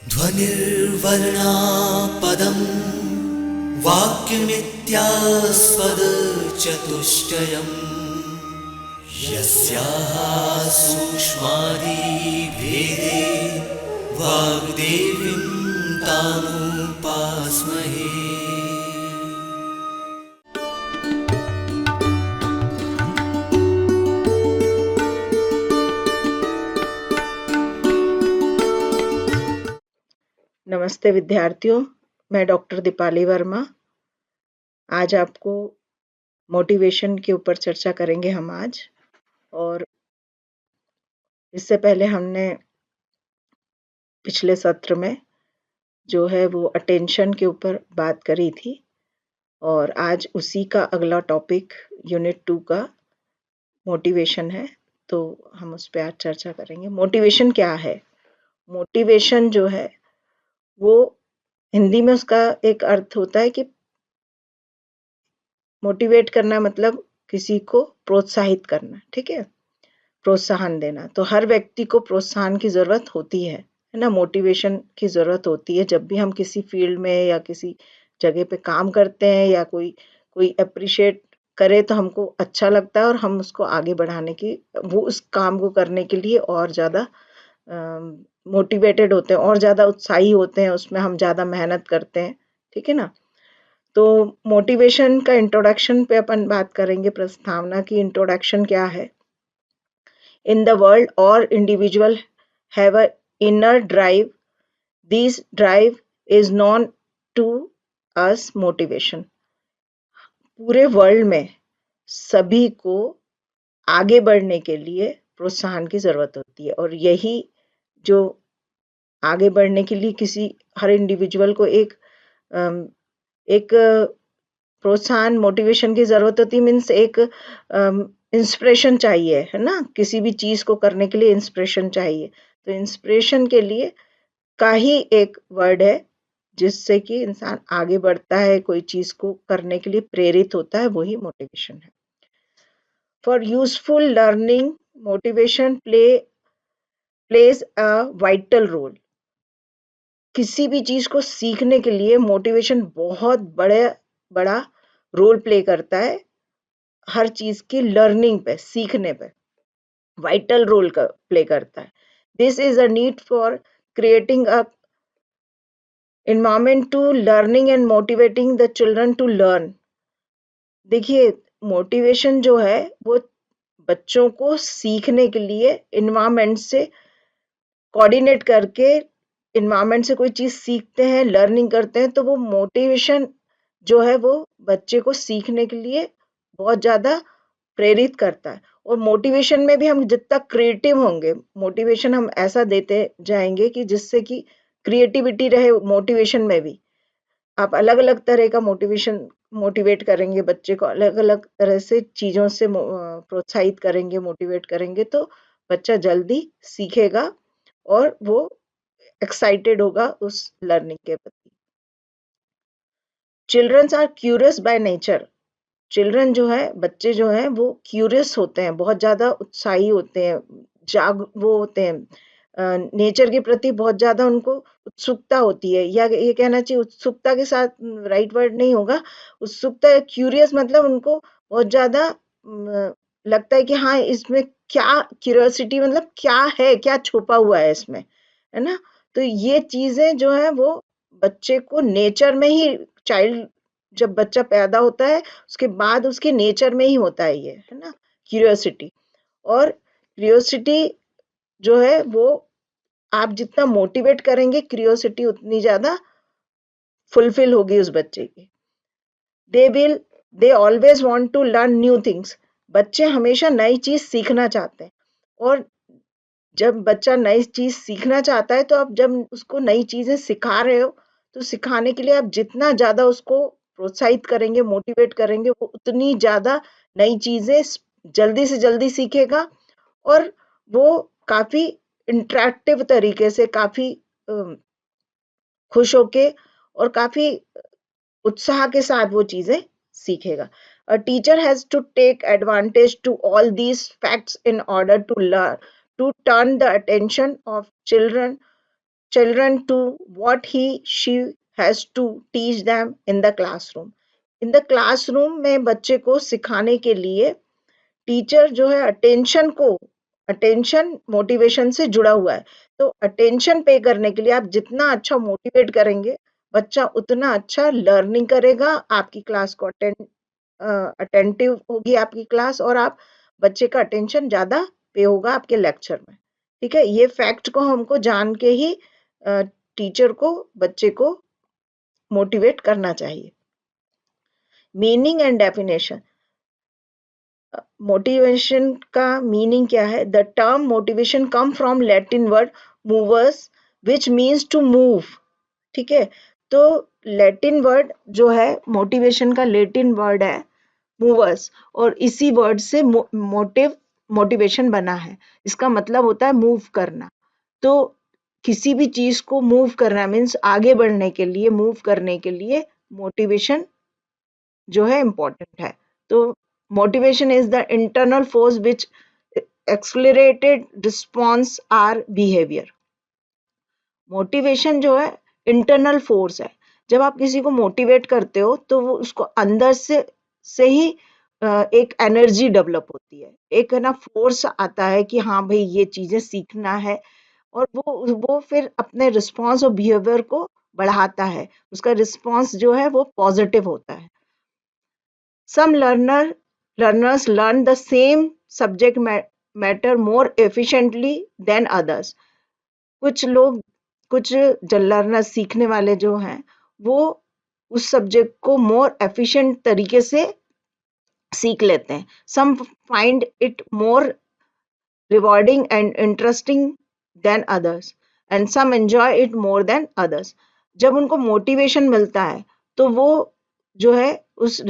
ध्वनिर्वर्णापदं वाक्यमित्यास्पदचतुष्टयम् यस्याः सूक्ष्मादिभेदे वाग्देवीं तामुपास्महे। नमस्ते विद्यार्थियों, मैं डॉक्टर दीपाली वर्मा। आज आपको मोटिवेशन के ऊपर चर्चा करेंगे हम आज। और इससे पहले हमने पिछले सत्र में जो है वो अटेंशन के ऊपर बात करी थी और आज उसी का अगला टॉपिक यूनिट 2 का मोटिवेशन है, तो हम उस पर आज चर्चा करेंगे। मोटिवेशन क्या है? मोटिवेशन जो है वो हिंदी में उसका एक अर्थ होता है कि मोटिवेट करना, मतलब किसी को प्रोत्साहित करना, ठीक है, प्रोत्साहन देना। तो हर व्यक्ति को प्रोत्साहन की जरूरत होती है ना, मोटिवेशन की जरूरत होती है। जब भी हम किसी फील्ड में या किसी जगह पे काम करते हैं या कोई कोई अप्रिशिएट करे तो हमको अच्छा लगता है और हम उसको आगे बढ़ाने की, वो उस काम को करने के लिए और ज्यादा मोटिवेटेड होते हैं और ज्यादा उत्साही होते हैं, उसमें हम ज्यादा मेहनत करते हैं, ठीक है ना। तो मोटिवेशन का इंट्रोडक्शन पे अपन बात करेंगे। प्रस्तावना की इंट्रोडक्शन क्या है? In the world, all individuals have an inner drive. This drive is known to us motivation. पूरे वर्ल्ड में सभी को आगे बढ़ने के लिए प्रोत्साहन की जरूरत होती है, और यही जो आगे बढ़ने के लिए किसी हर इंडिविजुअल को एक प्रोत्साहन, मोटिवेशन की जरूरत होती है। मीन्स एक इंस्पिरेशन चाहिए, है ना। किसी भी चीज को करने के लिए इंस्पिरेशन चाहिए। तो इंस्पिरेशन के लिए का ही एक वर्ड है जिससे कि इंसान आगे बढ़ता है, कोई चीज को करने के लिए प्रेरित होता है, वही मोटिवेशन है। For useful learning motivation plays a vital role. किसी भी चीज को सीखने के लिए मोटिवेशन बहुत बड़ा रोल प्ले करता है। हर चीज की लर्निंग पे, सीखने पे वाइटल रोल प्ले करता है। This is a need for creating a environment to learning and motivating the children to learn। देखिए, मोटिवेशन जो है वो बच्चों को सीखने के लिए इन्वायरमेंट से कोऑर्डिनेट करके, इन्वायरमेंट से कोई चीज सीखते हैं, लर्निंग करते हैं, तो वो मोटिवेशन जो है वो बच्चे को सीखने के लिए बहुत ज्यादा प्रेरित करता है। और मोटिवेशन में भी हम जितना क्रिएटिव होंगे, मोटिवेशन हम ऐसा देते जाएंगे कि जिससे कि क्रिएटिविटी रहे मोटिवेशन में भी। आप अलग अलग तरह का मोटिवेट करेंगे बच्चे को, अलग अलग तरह से चीजों से प्रोत्साहित करेंगे, मोटिवेट करेंगे, तो बच्चा जल्दी सीखेगा और वो एक्साइटेड होगा उस लर्निंग के प्रति। Childrens are curious by nature. Children जो है, बच्चे जो हैं, वो क्यूरियस होते हैं, बहुत ज्यादा उत्साही होते हैं, वो होते हैं, नेचर के प्रति बहुत ज्यादा उनको उत्सुकता होती है। या ये कहना चाहिए, उत्सुकता के साथ राइट वर्ड नहीं होगा, उत्सुकता, क्यूरियस मतलब उनको बहुत ज्यादा लगता है कि हाँ, इसमें क्या, क्यूरियोसिटी मतलब क्या है, क्या छुपा हुआ है इसमें, है ना। तो ये चीजें जो है वो बच्चे को नेचर में ही, चाइल्ड जब बच्चा पैदा होता है उसके बाद उसके नेचर में ही होता है ये, है ना, क्यूरियोसिटी। और क्यूरियोसिटी जो है वो आप जितना मोटिवेट करेंगे, क्यूरियोसिटी उतनी ज्यादा फुलफिल होगी उस बच्चे की। They always want to learn new things. बच्चे हमेशा नई चीज सीखना चाहते हैं। और जब बच्चा नई चीज सीखना चाहता है, तो आप जब उसको नई चीजें सिखा रहे हो, तो सिखाने के लिए आप जितना ज्यादा उसको प्रोत्साहित करेंगे, मोटिवेट करेंगे, वो उतनी ज्यादा नई चीजें जल्दी से जल्दी सीखेगा। और वो काफी इंटरेक्टिव तरीके से, काफी खुश होके और काफी उत्साह के साथ वो चीजें सीखेगा। A teacher has to take advantage to all these facts in order to learn, to turn the attention of children children to what she has to teach them in the classroom. In the classroom में बच्चे को सिखाने के लिए teacher जो है attention motivation से जुड़ा हुआ है। तो अटेंशन पे करने के लिए आप जितना अच्छा मोटिवेट करेंगे, बच्चा उतना अच्छा लर्निंग करेगा, आपकी क्लास को अटेंटिव होगी आपकी क्लास, और आप बच्चे का अटेंशन ज़्यादा पे होगा आपके लेक्चर में। ठीक है, ये फैक्ट को हमको जान के ही टीचर को बच्चे को मोटिवेट करना चाहिए। Meaning and definition. मोटिवेशन का मीनिंग क्या है? The term motivation come from Latin word movers which means to move. ठीक है, तो लैटिन वर्ड जो है मोटिवेशन का लैटिन वर्ड है मूवर्स, और इसी वर्ड से मोटिवेशन बना है। इसका मतलब होता है मूव करना। तो किसी भी चीज को मूव करना मीन्स आगे बढ़ने के लिए, मूव करने के लिए मोटिवेशन जो है इम्पोर्टेंट है। तो motivation is the internal force which accelerated response are behaviour. Motivation जो है इंटरनल फोर्स है। जब आप किसी को मोटिवेट करते हो तो वो उसको अंदर से ही एक एनर्जी डेवलप होती है, एक है ना फोर्स आता है कि हाँ भाई ये चीजें सीखना है, और वो फिर अपने रिस्पॉन्स और बिहेवियर को बढ़ाता है, उसका रिस्पॉन्स जो है वो पॉजिटिव होता है। Some learners learn the same subject matter more efficiently than others. कुछ लर्नर सीखने वाले जो हैं वो उस सब्जेक्ट को मोर एफिशिएंट तरीके से सीख लेते हैं। Some find it more rewarding and interesting than others and some enjoy it more than others. जब उनको मोटिवेशन मिलता है तो वो जो है उस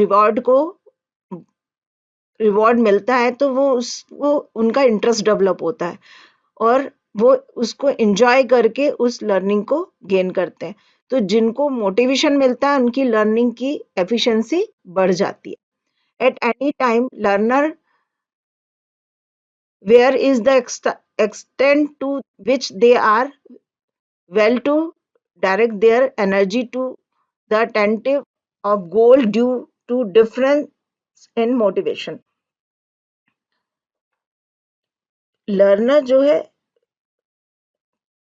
रिवॉर्ड मिलता है तो वो उनका इंटरेस्ट डेवलप होता है और वो उसको एंजॉय करके उस लर्निंग को गेन करते हैं। तो जिनको मोटिवेशन मिलता है उनकी लर्निंग की एफिशिएंसी बढ़ जाती है। At any time learner where is the extent to which they are well to direct their energy to the attentive of goal due to difference in motivation. Learner जो है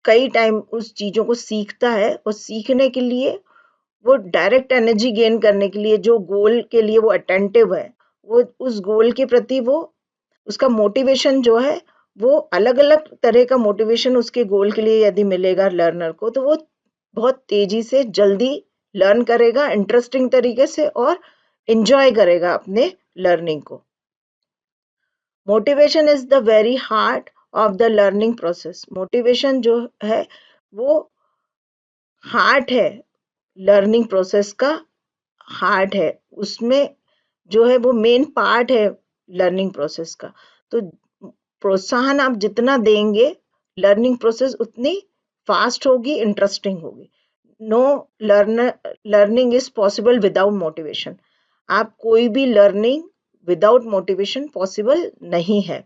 कई टाइम उस चीजों को सीखता है और सीखने के लिए वो डायरेक्ट एनर्जी गेन करने के लिए जो गोल के लिए वो अटेंटिव है, वो उस गोल के प्रति वो उसका मोटिवेशन जो है वो अलग अलग तरह का मोटिवेशन उसके गोल के लिए यदि मिलेगा लर्नर को तो वो बहुत तेजी से जल्दी लर्न करेगा इंटरेस्टिंग तरीके से और एंजॉय करेगा अपने लर्निंग को। Motivation is the very heart of the learning process. Motivation जो है वो हार्ट है, लर्निंग प्रोसेस का हार्ट है, उसमें जो है वो मेन पार्ट है लर्निंग प्रोसेस का। तो प्रोत्साहन आप जितना देंगे लर्निंग प्रोसेस उतनी फास्ट होगी, इंटरेस्टिंग होगी। No learning is possible without motivation. आप कोई भी लर्निंग विदाउट मोटिवेशन पॉसिबल नहीं है।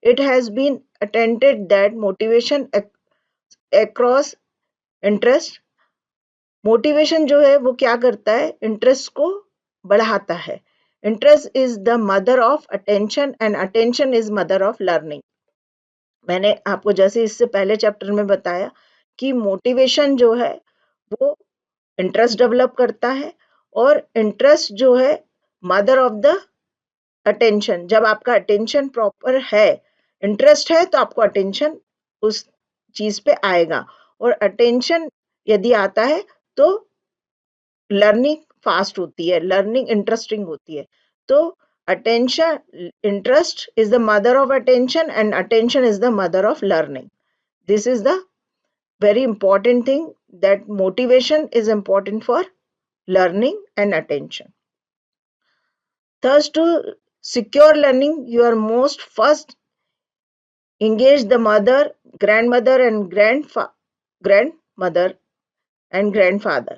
It has been attended that motivation across interest, motivation जो है वो क्या करता है, इंटरेस्ट को बढ़ाता है। Interest is the mother of attention and attention is mother of learning. मैंने आपको जैसे इससे पहले चैप्टर में बताया कि मोटिवेशन जो है वो इंटरेस्ट डेवलप करता है और इंटरेस्ट जो है मदर ऑफ द अटेंशन। जब आपका अटेंशन प्रॉपर है, इंटरेस्ट है, तो आपको अटेंशन उस चीज पे आएगा और अटेंशन यदि आता है तो लर्निंग फास्ट होती है, लर्निंग इंटरेस्टिंग होती है। तो attention, interest is the mother of attention and attention is the mother of learning. This is the very important thing, that motivation is important for learning and attention. Thus, to secure learning, you are most first engage the mother, grandmother, and grandmother and grandfather.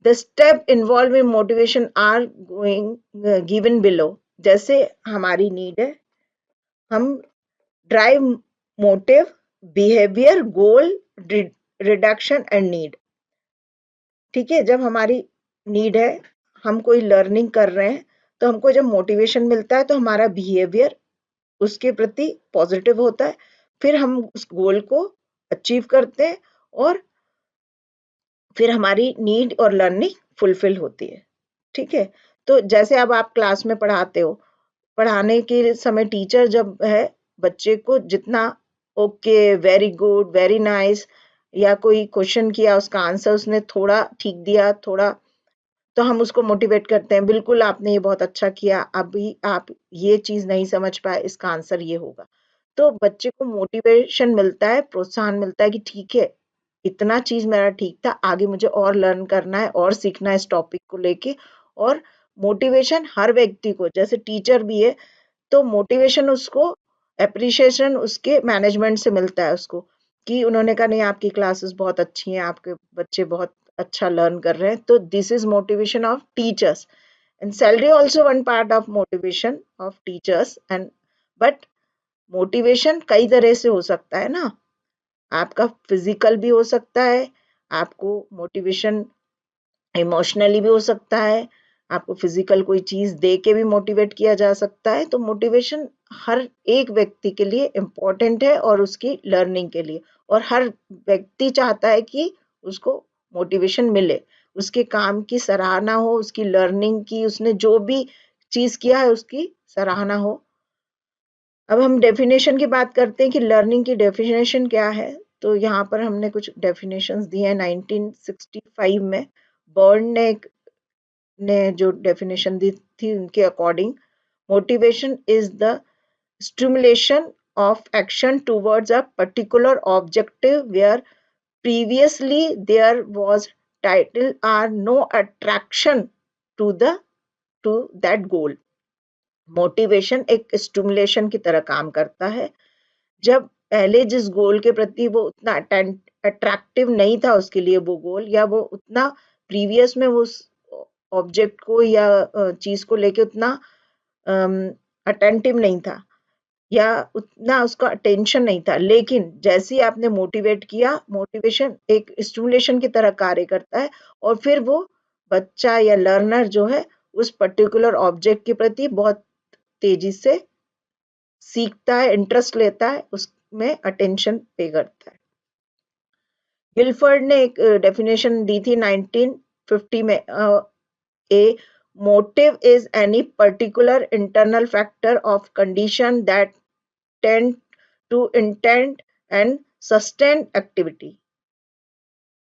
The step involved in motivation are given below. जैसे हमारी need है, हम drive, motive, behaviour, goal, reduction and need. ठीक है, जब हमारी need है, हम कोई लर्निंग कर रहे हैं, तो हमको जब मोटिवेशन मिलता है तो हमारा बिहेवियर उसके प्रति पॉजिटिव होता है, फिर हम उस गोल को अचीव करते हैं और फिर हमारी नीड और लर्निंग फुलफिल होती है। ठीक है, तो जैसे अब आप क्लास में पढ़ाते हो, पढ़ाने के समय टीचर जब है बच्चे को जितना okay, very good, very nice, या कोई क्वेश्चन किया उसका आंसर उसने थोड़ा ठीक दिया, थोड़ा, तो हम उसको मोटिवेट करते हैं, बिल्कुल आपने ये बहुत अच्छा किया, अभी आप ये चीज नहीं समझ पाए, इसका आंसर ये होगा। तो बच्चे को मोटिवेशन मिलता है, प्रोत्साहन मिलता है कि ठीक है, इतना चीज मेरा ठीक था, आगे मुझे और लर्न करना है और सीखना है इस टॉपिक को लेके। और मोटिवेशन हर व्यक्ति को, जैसे टीचर भी है, तो मोटिवेशन उसको, एप्रिसिएशन उसके मैनेजमेंट से मिलता है उसको, कि उन्होंने कहा नहीं आपकी क्लासेस बहुत अच्छी हैं, आपके बच्चे बहुत अच्छा लर्न कर रहे हैं, तो this is motivation of teachers. And salary also one part of motivation of teachers. And but motivation कई तरह से हो सकता है ना, आपका फिजिकल भी हो सकता है, आपको मोटिवेशन इमोशनली भी हो सकता है, आपको फिजिकल कोई चीज दे के भी मोटिवेट किया जा सकता है। तो मोटिवेशन हर एक व्यक्ति के लिए इम्पोर्टेंट है और उसकी लर्निंग के लिए, और हर व्यक्ति चाहता है कि उसको मोटिवेशन मिले, उसके काम की सराहना हो, उसकी लर्निंग की, उसने जो भी चीज किया है उसकी सराहना हो। अब हम डेफिनेशन की बात करते हैं कि लर्निंग की डेफिनेशन क्या है। तो यहाँ पर हमने कुछ डेफिनेशंस दिए हैं 1965 में। बर्न ने जो डेफिनेशन दी थी उनके according, motivation is the stimulation of action towards a particular objective where previously there was title or no attraction to the to that goal। Motivation एक स्टिमुलेशन की तरह काम करता है। जब पहले जिस गोल के प्रति वो उतना अट्रैक्टिव नहीं था उसके लिए वो गोल, या वो उतना प्रीवियस में वो उस ऑब्जेक्ट को या चीज को लेके उतना अटेंटिव नहीं था, या उतना उसका अटेंशन नहीं था, लेकिन जैसे ही आपने मोटिवेट किया, मोटिवेशन एक स्टिमुलेशन की तरह कार्य करता है, और फिर वो बच्चा या लर्नर जो है उस पर्टिकुलर ऑब्जेक्ट के प्रति बहुत तेजी से सीखता है, इंटरेस्ट लेता है, उसमें अटेंशन पे करता है। गिलफर्ड ने एक डेफिनेशन दी थी 1950 में, a motive is any particular internal factor of condition that tend to intent and sustain activity.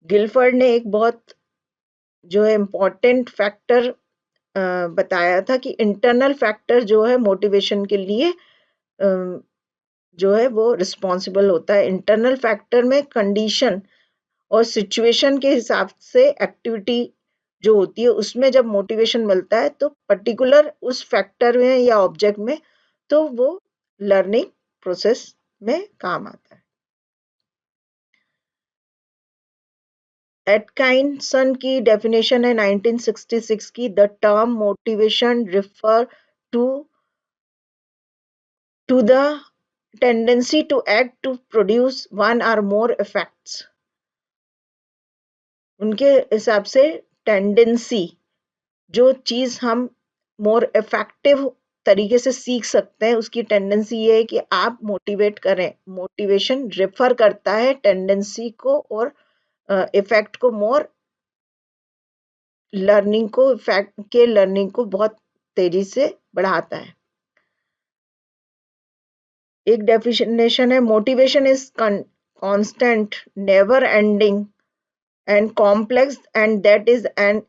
Guilford ने एक बहुत जो है इम्पोर्टेंट फैक्टर बताया था कि इंटरनल फैक्टर जो है मोटिवेशन के लिए जो है वो रिस्पॉन्सिबल होता है। इंटरनल फैक्टर में कंडीशन और सिचुएशन के हिसाब से एक्टिविटी जो होती है उसमें जब मोटिवेशन मिलता है तो पर्टिकुलर उस फैक्टर में या ऑब्जेक्ट में, तो वो लर्निंग प्रोसेस में काम आता है। एटकिंसन की डेफिनेशन है 1966 की, the term motivation refer to the tendency to act to produce one or more effects। उनके हिसाब से टेंडेंसी, जो चीज हम मोर इफेक्टिव तरीके से सीख सकते हैं, उसकी टेंडेंसी ये है कि आप मोटिवेट करें। मोटिवेशन रेफर करता है टेंडेंसी को और इफेक्ट को, मोर लर्निंग को, इफेक्ट के लर्निंग को बहुत तेजी से बढ़ाता है। एक डेफिनेशन है, motivation is constant, never ending and complex, and that is an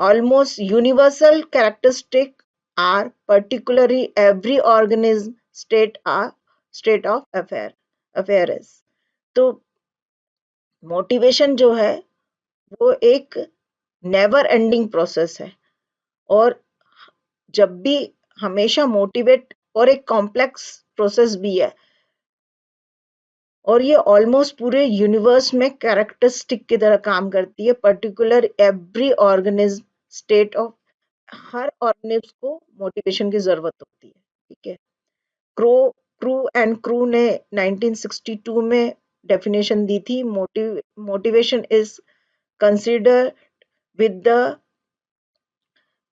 almost universal characteristic are particularly every organism state of affairs। तो मोटिवेशन जो है वो एक नेवर एंडिंग प्रोसेस है, और जब भी हमेशा मोटिवेट, और एक कॉम्प्लेक्स प्रोसेस भी है, और ये ऑलमोस्ट पूरे यूनिवर्स में कैरेक्टरिस्टिक की तरह काम करती है। Particular every organism state of, her organism को मोटिवेशन की जरूरत होती है। ठीक है, क्रू क्रू एंड क्रू ने 1962 में डेफिनेशन दी थी, motivation is consider with the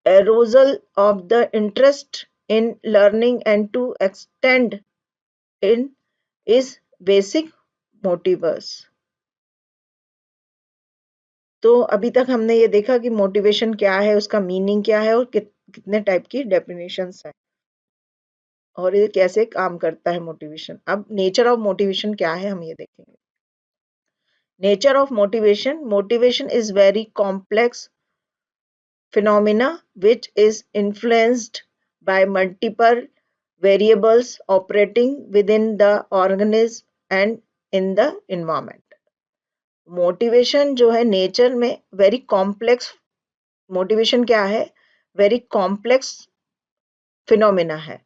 arousal of the interest in learning and to extend in is basic motivers. तो अभी तक हमने ये देखा कि मोटिवेशन क्या है, उसका मीनिंग क्या है और कितने टाइप की डेफिनेशंस हैं और ये कैसे काम करता है मोटिवेशन। अब नेचर ऑफ मोटिवेशन क्या है हम ये देखेंगे। Nature of motivation, motivation is very complex phenomena which is influenced by multiple variables operating within the organism and in the environment. Motivation जो है नेचर में वेरी कॉम्प्लेक्स, मोटिवेशन क्या है, वेरी कॉम्प्लेक्स फिनोमिना है।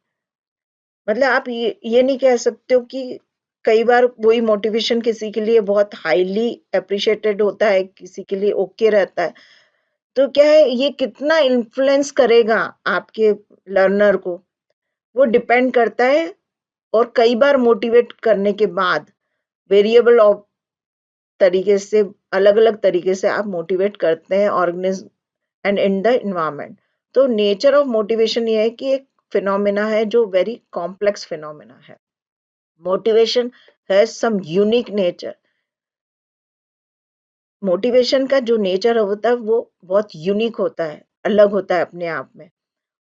मतलब आप ये नहीं कह सकते हो कि कई बार वही मोटिवेशन किसी के लिए बहुत हाईली अप्रिशिएटेड होता है, किसी के लिए ओके रहता है। तो क्या है, ये कितना इन्फ्लुएंस करेगा आपके लर्नर को, वो डिपेंड करता है। और कई बार मोटिवेट करने के बाद वेरिएबल ऑफ तरीके से, अलग अलग तरीके से आप मोटिवेट करते हैं organism and in the environment. तो नेचर ऑफ मोटिवेशन ये है कि एक फिनोमिना है जो वेरी कॉम्प्लेक्स फिनोमिना है। Motivation has some unique nature. Motivation का जो नेचर होता है वो बहुत यूनिक होता है, अलग होता है अपने आप में।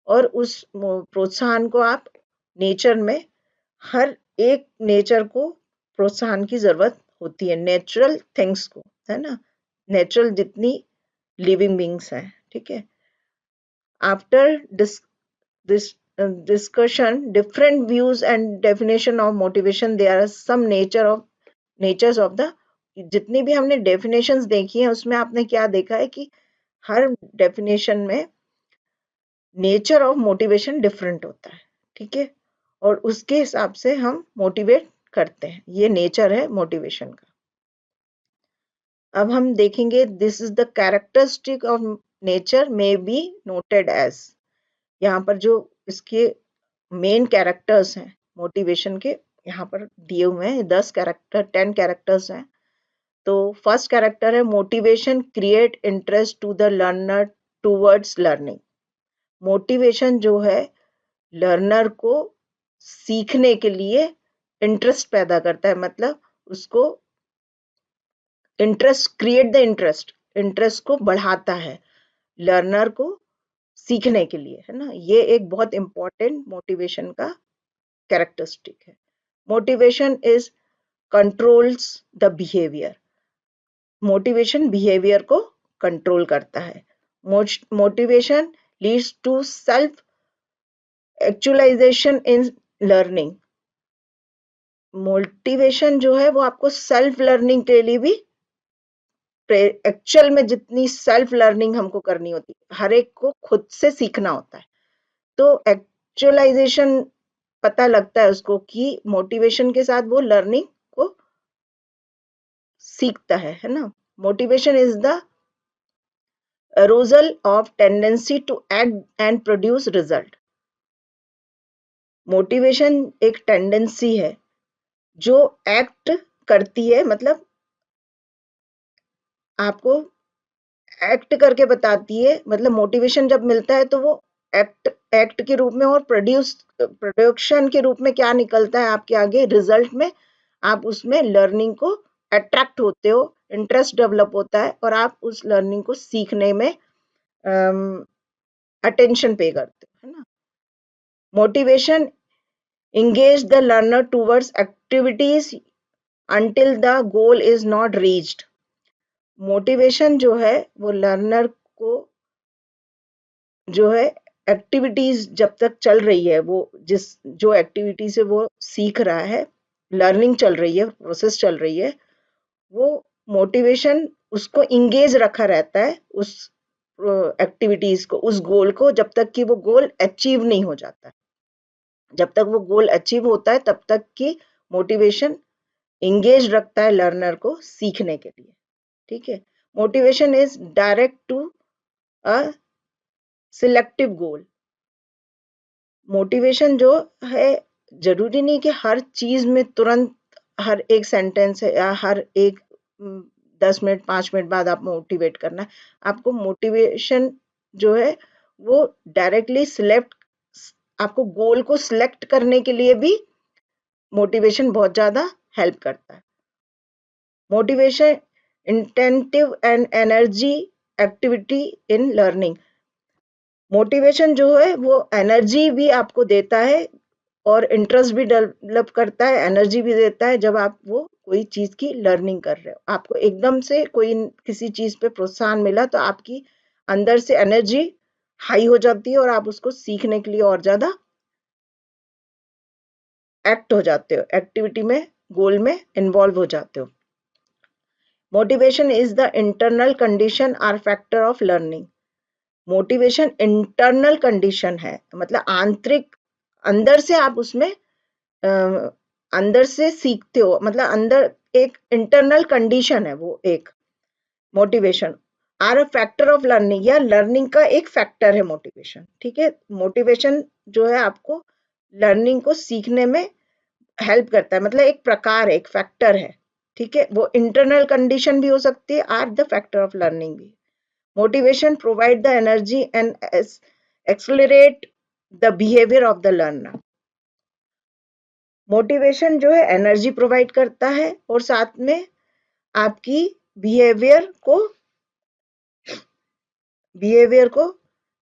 और उस प्रोत्साहन को आप नेचर में, हर एक नेचर को प्रोत्साहन की जरूरत होती है, नेचुरल थिंग्स को, है ना, नेचुरल जितनी लिविंग बींग्स हैं, ठीक है। After this discussion different views and definition of motivation, there are some natures of the, जितनी भी हमने डेफिनेशंस देखी हैं उसमें आपने क्या देखा है कि हर डेफिनेशन में नेचर ऑफ मोटिवेशन डिफरेंट होता है, ठीक है, और उसके हिसाब से हम मोटिवेट करते हैं। ये नेचर है मोटिवेशन का। अब हम देखेंगे this is the characteristic of nature may be noted as, यहाँ पर जो इसके मेन कैरेक्टर्स हैं मोटिवेशन के यहाँ पर दिए हुए हैं, 10 कैरेक्टर, 10 कैरेक्टर्स हैं। तो फर्स्ट कैरेक्टर है motivation create interest to the learner towards learning. Motivation जो है लर्नर को सीखने के लिए इंटरेस्ट पैदा करता है, मतलब उसको interest, create the interest, interest को बढ़ाता है लर्नर को सीखने के लिए, है ना। ये एक बहुत इंपॉर्टेंट मोटिवेशन का कैरेक्टरिस्टिक है। Motivation is controls the behaviour. Motivation behaviour को कंट्रोल करता है। Motivation leads to self actualisation in learning. Motivation जो है वो आपको सेल्फ लर्निंग के लिए भी, एक्चुअल में जितनी सेल्फ लर्निंग हमको करनी होती है, हर एक को खुद से सीखना होता है, तो एक्चुअलाइजेशन पता लगता है उसको कि मोटिवेशन के साथ वो लर्निंग को सीखता है ना। Motivation is the arousal of tendency to act and produce result. Motivation एक टेंडेंसी है जो एक्ट करती है, मतलब आपको एक्ट करके बताती है। मतलब मोटिवेशन जब मिलता है तो वो एक्ट के रूप में और प्रोडक्शन के रूप में क्या निकलता है आपके आगे रिजल्ट में, आप उसमें लर्निंग को अट्रैक्ट होते हो, इंटरेस्ट डेवलप होता है और आप उस लर्निंग को सीखने में अटेंशन पे करते हो, है ना। Motivation engage the learner towards activities until the goal is not reached. Motivation जो है वो लर्नर को जो है एक्टिविटीज जब तक चल रही है, वो जो एक्टिविटी से वो सीख रहा है, लर्निंग चल रही है, प्रोसेस चल रही है, वो मोटिवेशन उसको इंगेज रखा रहता है उस एक्टिविटीज को, उस गोल को, जब तक कि वो गोल अचीव नहीं हो जाता। जब तक वो गोल अचीव होता है तब तक की मोटिवेशन इंगेज रखता है लर्नर को सीखने के लिए, ठीक है। Motivation is direct to a selective goal. Motivation जो है जरूरी नहीं कि हर चीज में तुरंत हर एक सेंटेंस या हर एक 10 मिनट 5 मिनट बाद आप मोटिवेट करना है। आपको मोटिवेशन जो है वो डायरेक्टली सिलेक्ट, आपको गोल को सिलेक्ट करने के लिए भी मोटिवेशन बहुत ज़्यादा हेल्प करता है। Motivation intentive and energy activity in learning. Motivation जो है वो एनर्जी भी आपको देता है और इंटरेस्ट भी डेवलप करता है, एनर्जी भी देता है जब आप वो कोई चीज़ की लर्निंग कर रहे हो। आपको एकदम से कोई किसी चीज़ पे प्रोत्साहन मिला तो आपकी अंदर से एनर्जी हाई हो जाती है और आप उसको सीखने के लिए और ज़्यादा एक्ट हो जाते हो, एक्टिविटी में, गोल में इन्वॉल्व हो जाते हो। Motivation is the internal condition or factor of learning. Motivation internal condition है, मतलब आंतरिक, अंदर से आप उसमें अंदर से सीखते हो, मतलब अंदर एक इंटरनल कंडीशन है वो एक motivation. Or a factor of learning, या लर्निंग का एक फैक्टर है मोटिवेशन। ठीक है, मोटिवेशन जो है आपको लर्निंग को सीखने में हेल्प करता है, मतलब एक प्रकार है, एक फैक्टर है। ठीक है, वो इंटरनल कंडीशन भी हो सकती है, are the factor of learning भी। Motivation provide the energy and accelerate the behaviour of the learner. Motivation जो है एनर्जी प्रोवाइड करता है और साथ में आपकी बिहेवियर को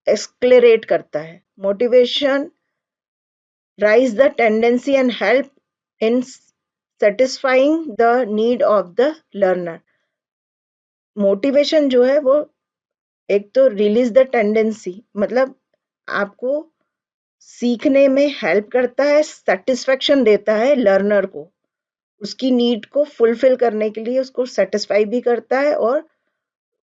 एक्सक्लेरेट करता है। Motivation rise the tendency and help in satisfying the need of the learner. Motivation जो है वो एक तो रिलीज द टेंडेंसी, मतलब आपको सीखने में हेल्प करता है, सेटिस्फेक्शन देता है लर्नर को, उसकी नीड को फुलफिल करने के लिए उसको सेटिस्फाई भी करता है और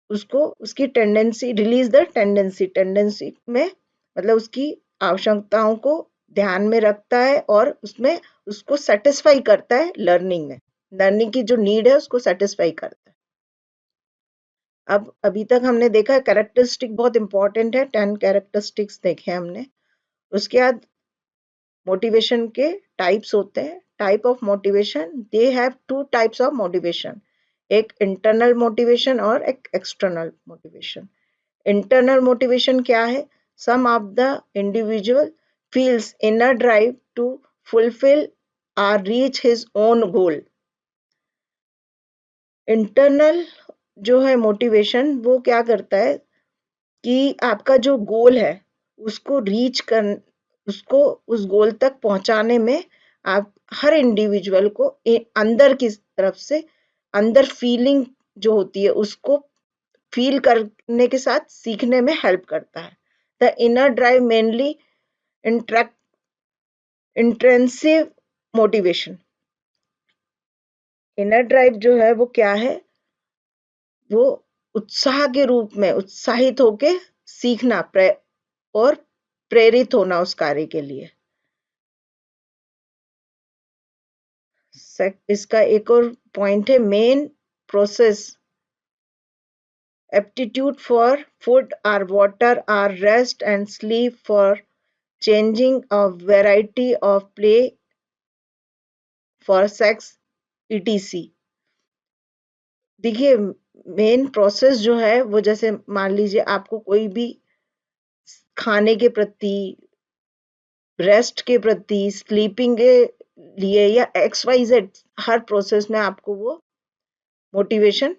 उसको उसकी tendency, release the tendency, tendency में मतलब उसकी आवश्यकताओं को ध्यान में रखता है और उसमें उसको सेटिस्फाई करता है, लर्निंग में, लर्निंग की जो नीड है उसको सेटिस्फाई करता है। अब अभी तक हमने देखा है कैरेक्टरिस्टिक बहुत इंपॉर्टेंट है, 10 कैरेक्टरिस्टिक्स देखे हमने। उसके बाद मोटिवेशन के टाइप्स होते हैं, type of motivation, they have two types of motivation, एक इंटरनल मोटिवेशन और एक एक्सटर्नल मोटिवेशन। इंटरनल मोटिवेशन क्या है? Some of the individual feels inner drive to fulfil और reach his own goal. Internal जो है मोटिवेशन वो क्या करता है कि आपका जो गोल है उसको रीच कर, उसको उस गोल तक पहुंचाने में आप हर इंडिविजुअल को अंदर की तरफ से, अंदर फीलिंग जो होती है उसको फील करने के साथ सीखने में हेल्प करता है। The inner drive mainly intrinsic motivation. Inner drive जो है वो क्या है? वो उत्साह के रूप में उत्साहित होके सीखना और प्रेरित होना उस कार्य के लिए। इसका एक और पॉइंट है, main process aptitude for food or water or rest and sleep for changing a variety of play for sex etc। देखिए, मेन प्रोसेस जो है वो, जैसे मान लीजिए आपको कोई भी खाने के प्रति, रेस्ट के प्रति, स्लीपिंग के लिए या XYZ हर प्रोसेस में आपको वो मोटिवेशन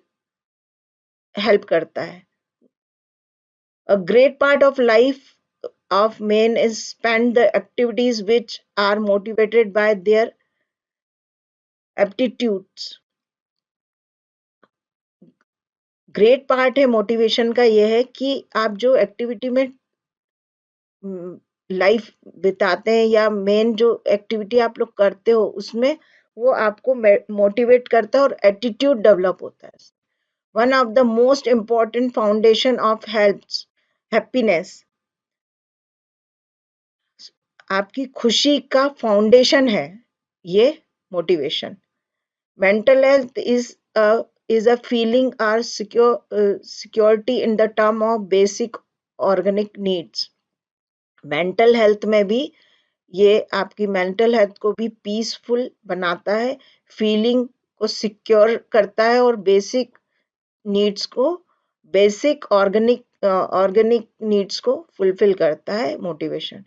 हेल्प करता है। A great part of life of men is spent the activities which are motivated by their aptitudes। Great part है मोटिवेशन का यह है कि आप जो एक्टिविटी में लाइफ बिताते हैं या मेन जो एक्टिविटी आप लोग करते हो उसमें वो आपको मोटिवेट करता है और एटीट्यूड डेवलप होता है। One of the most important foundation of health happiness, आपकी खुशी का फाउंडेशन है ये motivation. Mental health is a feeling or security in the term of basic organic needs। Mental health में भी ये आपकी मेंटल हेल्थ को भी पीसफुल बनाता है, फीलिंग को सिक्योर करता है और बेसिक नीड्स को, बेसिक ऑर्गेनिक नीड्स को फुलफिल करता है motivation.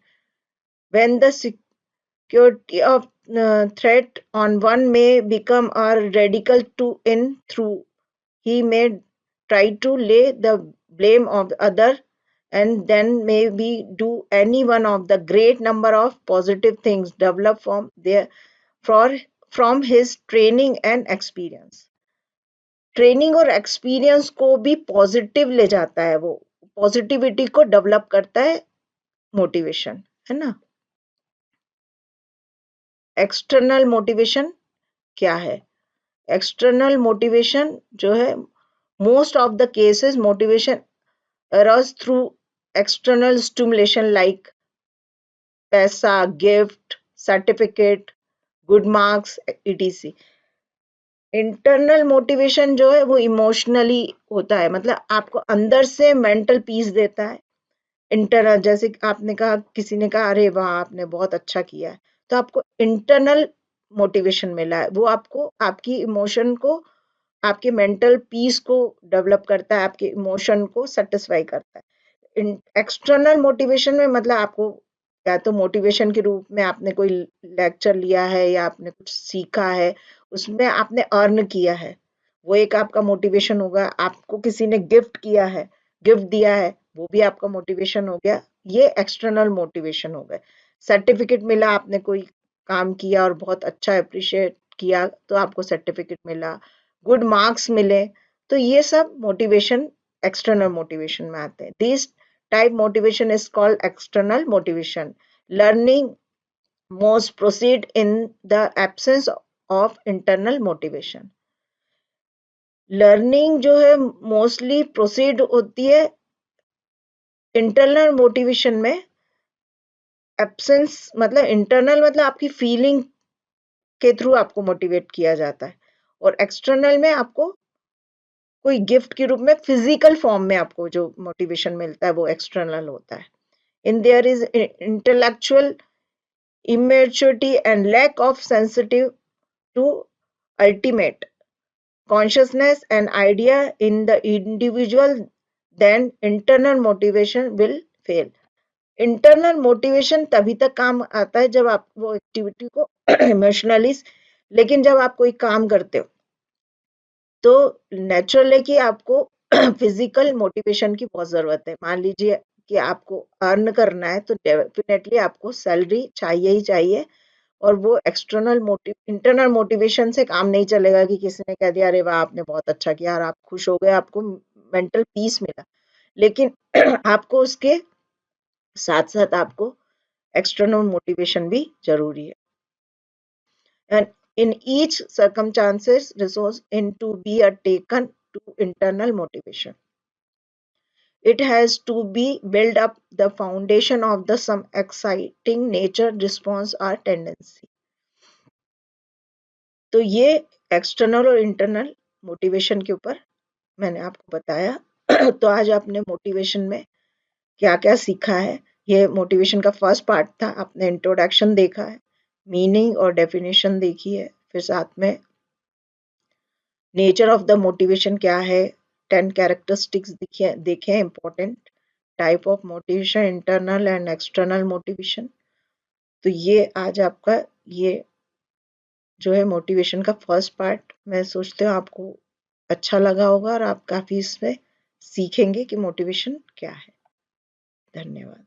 When the security of threat on one may become a radical to in through, he may try to lay the blame of the other, and then maybe do any one of the great number of positive things developed from their for from his training and experience। Training और experience को भी positive ले जाता है, वो positivity को develop करता है मोटिवेशन, है ना। एक्सटर्नल मोटिवेशन क्या है? एक्सटर्नल मोटिवेशन जो है, most of the cases motivation arise through external stimulation like पैसा, gift, certificate, good marks, etc। Internal motivation जो है वो इमोशनली होता है, मतलब आपको अंदर से मेंटल पीस देता है। इंटरनल, जैसे आपने कहा, किसी ने कहा अरे वाह आपने बहुत अच्छा किया है, तो आपको इंटरनल मोटिवेशन मिला है, वो आपको आपकी इमोशन को, आपके मेंटल पीस को डेवलप करता है, आपके इमोशन को सेटिस्फाई करता है। एक्सटर्नल मोटिवेशन में मतलब आपको या तो मोटिवेशन के रूप में आपने कोई लेक्चर लिया है या आपने कुछ सीखा है, उसमें आपने अर्न किया है, वो एक आपका मोटिवेशन होगा। आपको किसी ने गिफ्ट किया है, गिफ्ट दिया है, वो भी आपका मोटिवेशन हो गया, ये एक्सटर्नल मोटिवेशन हो गए। सर्टिफिकेट मिला, आपने कोई काम किया और बहुत अच्छा अप्रिशिएट किया तो आपको सर्टिफिकेट मिला, गुड मार्क्स मिले, तो ये सब मोटिवेशन एक्सटर्नल मोटिवेशन में आते हैं। This type motivation is called external motivation. Learning most proceed in the absence of internal motivation। Learning जो है मोस्टली प्रोसीड होती है इंटरनल मोटिवेशन में। एब्सेंस मतलब इंटरनल मतलब आपकी फीलिंग के थ्रू आपको मोटिवेट किया जाता है, और एक्सटर्नल में आपको कोई गिफ्ट के रूप में फिजिकल फॉर्म में आपको जो मोटिवेशन मिलता है वो एक्सटर्नल होता है। In their is intellectual immaturity and lack of sensitive to ultimate consciousness and idea in the individual, then internal motivation will fail। Internal motivation तभी तक काम आता है जब आप वो एक्टिविटी को इमोशनली, लेकिन जब आप कोई काम करते हो तो नेचुरल है कि आपको फिजिकल मोटिवेशन की बहुत जरूरत है। मान लीजिए कि आपको अर्न करना है तो डेफिनेटली आपको सैलरी चाहिए ही चाहिए, और वो एक्सटर्नल इंटरनल मोटिवेशन से काम नहीं चलेगा कि किसी ने कह दिया अरे वाह आपने बहुत अच्छा किया और आप खुश हो गए, आपको मेंटल पीस मिला, लेकिन आपको उसके साथ साथ आपको एक्सटर्नल मोटिवेशन भी जरूरी है। And in each circumstances resource in to be a taken to internal motivation, it has to be build up the foundation of the some exciting nature response or tendency। तो ये external और internal motivation के ऊपर मैंने आपको बताया। तो आज आपने मोटिवेशन में क्या क्या सीखा है, ये मोटिवेशन का फर्स्ट पार्ट था। आपने इंट्रोडक्शन देखा है, मीनिंग और डेफिनेशन देखी है, फिर साथ में नेचर ऑफ द मोटिवेशन क्या है, 10 कैरेक्टरिस्टिक्स देखे important type of motivation, internal and external motivation. तो ये आज आपका ये जो है मोटिवेशन का फर्स्ट पार्ट, मैं सोचती हूँ आपको अच्छा लगा होगा और आप काफ़ी इसमें सीखेंगे कि मोटिवेशन क्या है। धन्यवाद।